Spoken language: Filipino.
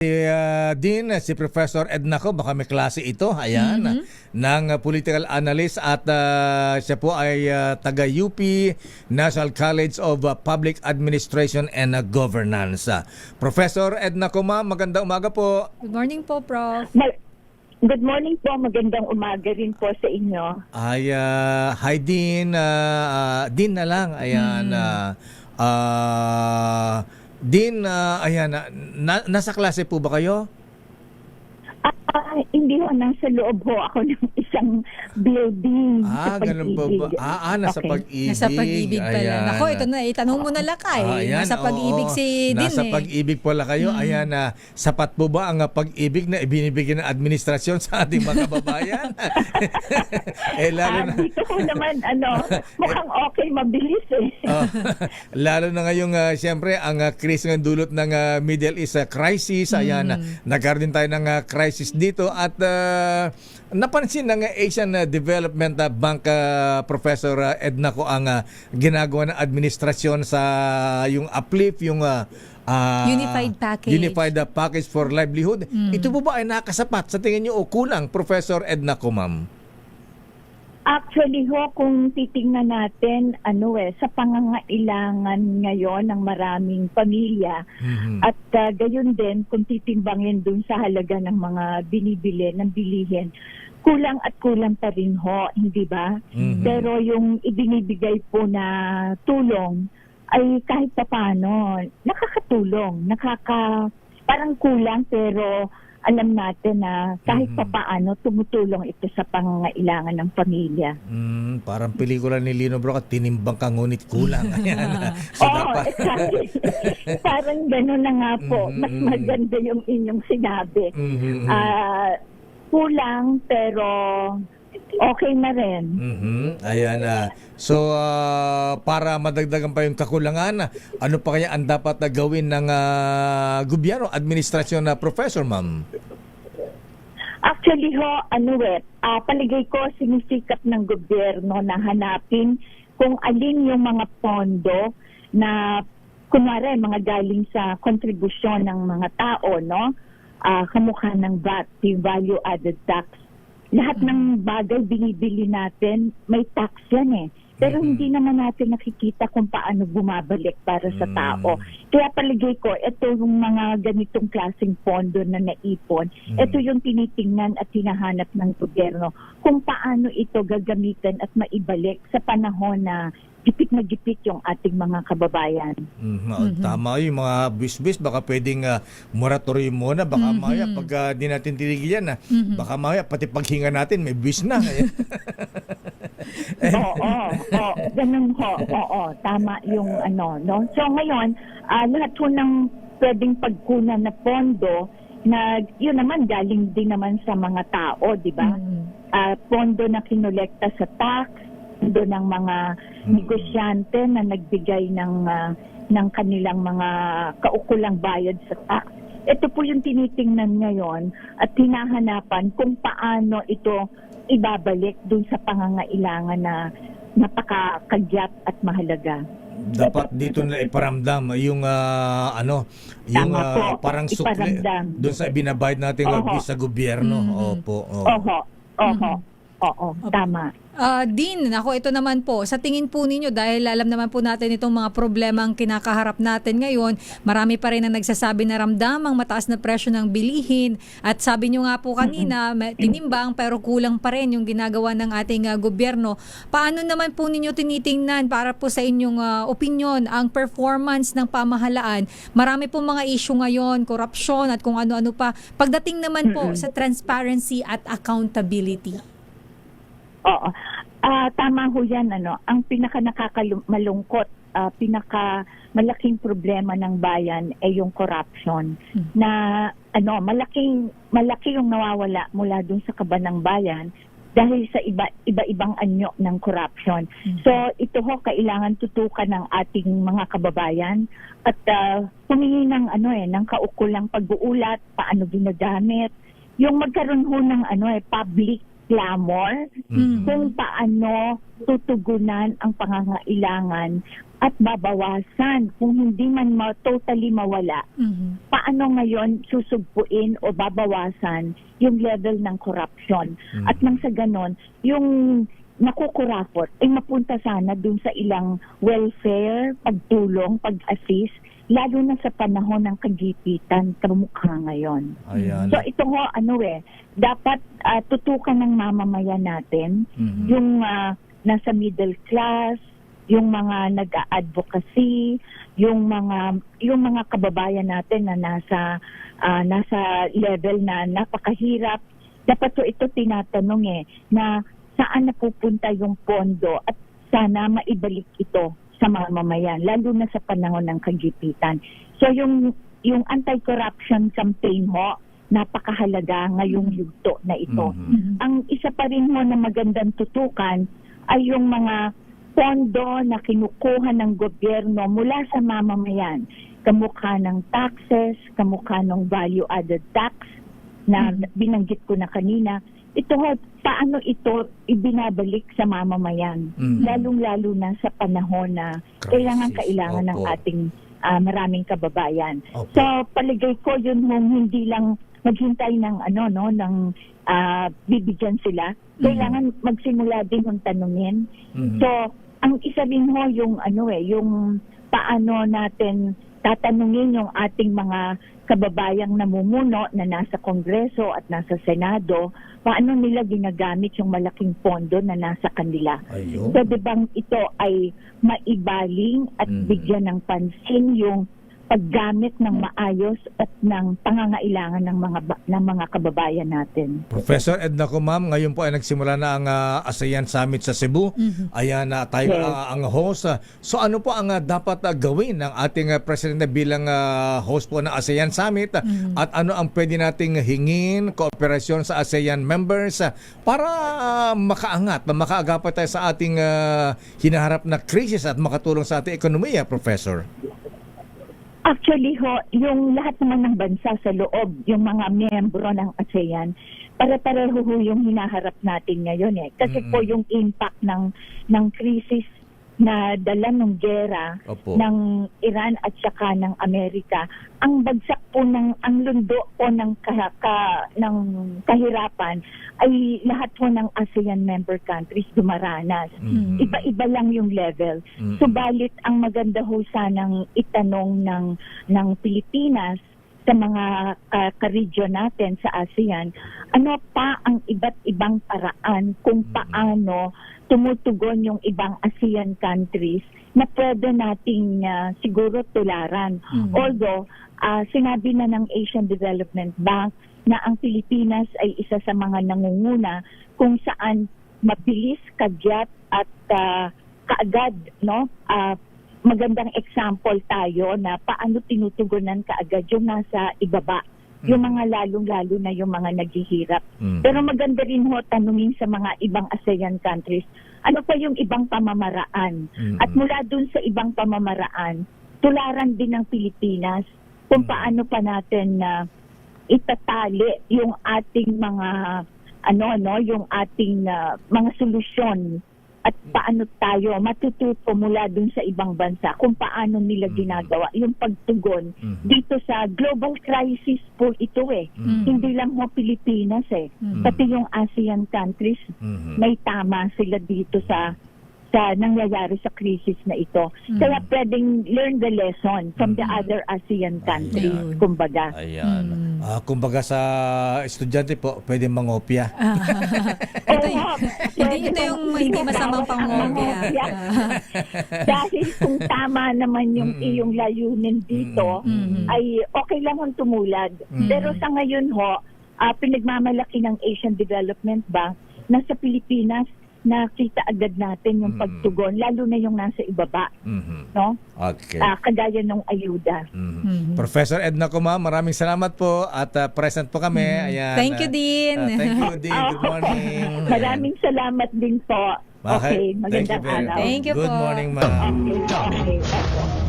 Si Professor Edna ko, baka may klase ito, ayan, ng political analyst at siya po ay taga-UP National College of Public Administration and Governance. Professor Edna ko, ma'am, magandang umaga po. Good morning po, Prof. Good morning po, magandang umaga rin po sa inyo. Ay, hi Dean, Dean na lang, ayan. Dean, ayan, nasa klase po ba kayo? Hindi ho, nasa loob ho ako ng isang building sa ganun po ba? Pag-ibig. Nasa Okay. Pag-ibig. Nasa pag-ibig pala. Ayan. Nako, ito na, itanong mo na lakay. Ayan, Nasa pag-ibig oo. si Din Nasa pag-ibig pala kayo. Ayan, sapat po ba ang pag-ibig na ibinibigay ng administrasyon sa ating mga kababayan? Lalo na... Dito ko naman, mukhang okay, mabilis eh. Lalo na ngayong, siyempre, ang krisis ng dulot ng Middle East crisis. Ayan, nagkaroon din tayo ng crisis dito at napansin ng Asian Development Bank Professor Edna ko ang ginagawa ng administrasyon sa yung uplift, yung Unified Package. Unified Package for Livelihood. Ito po ba ay nakasapat sa tingin niyo o kulang, Professor Edna ko, ma'am? Actually ho, kung titingnan natin, sa pangangailangan ngayon ng maraming pamilya at gayon din kung titimbangin dun sa halaga ng mga binibili, ng bilihin, kulang at kulang pa rin ho, hindi ba? Pero yung ibinibigay po na tulong ay kahit pa paano, nakakatulong, parang kulang pero alam natin na kahit pa paano tumutulong ito sa pangangailangan ng pamilya. Parang pelikula ni Lino Brocka, tinimbang ka ngunit kulang. Ayan. Exactly. Parang gano'n na nga po. Mas maganda yung inyong sinabi. Kulang pero okay na rin. Ayan. So, para madagdagan pa yung kakulangan, ano pa kaya ang dapat na gawin ng gobyerno, administrasyon na professor, ma'am? Actually ho, paligay ko sinisikap ng gobyerno na hanapin kung alin yung mga pondo na kunwari mga galing sa kontribusyon ng mga tao, no? Kamukha ng VAT, yung value added tax. Lahat ng bagay binibili natin, may tax yan eh. Pero hindi naman natin nakikita kung paano bumabalik para sa tao. Kaya paligay ko, ito yung mga ganitong klaseng pondo na naipon. Ito yung tinitingnan at hinahanap ng gobyerno kung paano ito gagamitin at maibalik sa panahon na gipit na gipit yung ating mga kababayan. Tama yung mga bis-bis, baka pwedeng moratorium muna, baka maya pag di natin tinigilan, baka maya pati paghinga natin may bis na. Oo, ganun ho. Oo, tama yung no? So ngayon, lahat ho ng pwedeng pagkunan na pondo na yun naman galing din naman sa mga tao, di ba? Pondo na kinolekta sa tax, pondo ng mga negosyante na nagbigay ng kanilang mga kaukulang bayad sa tax. Ito po yung tinitingnan ngayon at hinahanapan kung paano ito ibabalik dun sa pangangailangan na napakakagyat at mahalaga. Dapat dito na iparamdam yung yung parang sukli doon sa binabayad natin sa gobyerno. Opo. Oo, tama. Dean, ako ito naman po, sa tingin po ninyo, dahil alam naman po natin itong mga problemang kinakaharap natin ngayon, marami pa rin ang nagsasabi na ramdam ang mataas na presyo ng bilihin at sabi nyo nga po kanina, tinimbang pero kulang pa rin yung ginagawa ng ating gobyerno. Paano naman po ninyo tinitingnan para po sa inyong opinion ang performance ng pamahalaan? Marami po mga issue ngayon, korupsyon at kung ano-ano pa. Pagdating naman po sa transparency at accountability. Oo. Tama ho yan. Ang pinaka-nakakamalungkot, pinaka-malaking problema ng bayan ay yung corruption. Na malaki yung nawawala mula dun sa kaban ng bayan dahil sa iba-ibang anyo ng corruption. So ito ho, kailangan tutukan ng ating mga kababayan at humingi ng ng kaukulang pag-uulat, paano ginagamit, yung magkaroon ho ng public clamor kung paano tutugunan ang pangangailangan at babawasan. Kung hindi man totally mawala, Mhm. paano ngayon susugpuin o babawasan yung level ng corruption? At nang sa ganon, yung nakukurakot ay mapunta sana dun sa ilang welfare, pagtulong, pag-assist, lalo na sa panahon ng kagipitan, kamukha ngayon. Ayan. So ito ho, dapat tutukan ng mamamayan natin, Mhm. yung nasa middle class, yung mga nag-advocacy, yung mga kababayan natin na nasa level na napakahirap. Dapat to ito tinatanong na saan napupunta yung pondo at sana maibalik ito sa mamamayan, lalo na sa panahon ng kagipitan. So yung anti-corruption campaign ho, napakahalaga ngayong yugto na ito. Mhm. Ang isa pa rin ho na magandang tutukan ay yung mga pondo na kinukuha ng gobyerno mula sa mamamayan. Kamukha ng taxes, kamukha ng value-added tax na binanggit ko na kanina. Ito ho, paano ito ibinabalik sa mamamayan? Mhm. Lalong-lalo na sa panahon na Crisis. kailangan ng Opo. ating maraming kababayan. Opo. So palagay ko yun hindi lang maghintay ng bibigyan sila. Kailangan magsimula din ng tanungin. Mhm. So ang isa rin ho yung yung paano natin tatanungin yung ating mga kababayang namumuno na nasa Kongreso at nasa Senado, paano nila ginagamit yung malaking pondo na nasa kanila. Ayun. Pwede bang ito ay maibaling at bigyan ng pansin yung paggamit ng maayos at ng pangangailangan ng mga kababayan natin. Professor Edna ko, ma'am, ngayon po ay nagsimula na ang ASEAN Summit sa Cebu. Ayan na tayo Yes. ang host. So ano po ang dapat gawin ng ating presidente bilang host po ng ASEAN Summit? At ano ang pwede nating hingin, kooperasyon sa ASEAN members para makaangat, makaagapan tayo sa ating hinaharap na krisis at makatulong sa ating ekonomiya, Professor? Actually ho, yung lahat naman ng bansa sa loob, yung mga miyembro ng ASEAN, pare-pareho ho yung hinaharap natin ngayon Kasi po yung impact ng krisis na dala ng gera Opo. ng Iran at saka ng Amerika, ang bagsak po ang lundo po ng kahirapan ay lahat po ng ASEAN member countries dumaranas. Iba-iba lang yung level. Subalit ang maganda ho sanang itanong ng Pilipinas sa mga ka-region natin sa ASEAN, ano pa ang iba't ibang paraan kung paano tumutugon yung ibang ASEAN countries na pwede nating siguro tularan. Although, sinabi na ng Asian Development Bank na ang Pilipinas ay isa sa mga nangunguna kung saan mabilis, kagyat at kaagad, magandang example tayo na paano tinutugunan kaagad yung nasa ibaba, yung mga lalong-lalo na yung mga naghihirap. Pero maganda rin ho tanungin sa mga ibang ASEAN countries, ano pa yung ibang pamamaraan? At mula dun sa ibang pamamaraan, tularan din ng Pilipinas kung paano pa natin itatali yung ating mga yung ating mga solusyon at paano tayo matututo mula dun sa ibang bansa kung paano nila ginagawa yung pagtugon dito sa global crisis po ito Hindi lang mo Pilipinas pati yung ASEAN countries may tama sila dito sa nangyayari sa crisis na ito. Kaya pwedeng learn the lesson from the other ASEAN countries, kumbaga. Ayan. Kumbaga sa estudyante po, pwede mangopya. Ito yung hindi masamang pangongopya. Dahil kung tama naman yung iyong layunin dito, ay okay lang kung tumulad. Pero sa ngayon ho, pinagmamalaki ng Asian Development Bank na sa Pilipinas, nakita agad natin yung pagtugon, lalo na yung nasa ibaba, no? Okay. Kagaya ng ayuda. Professor Edna ko, ma'am, maraming salamat po at present po kami. Ayan. Thank you, Dean. Thank you, Dean. Good morning. Maraming salamat din po. Okay, Thank you magandang very araw. Thank you Good po. morning, ma'am. Okay.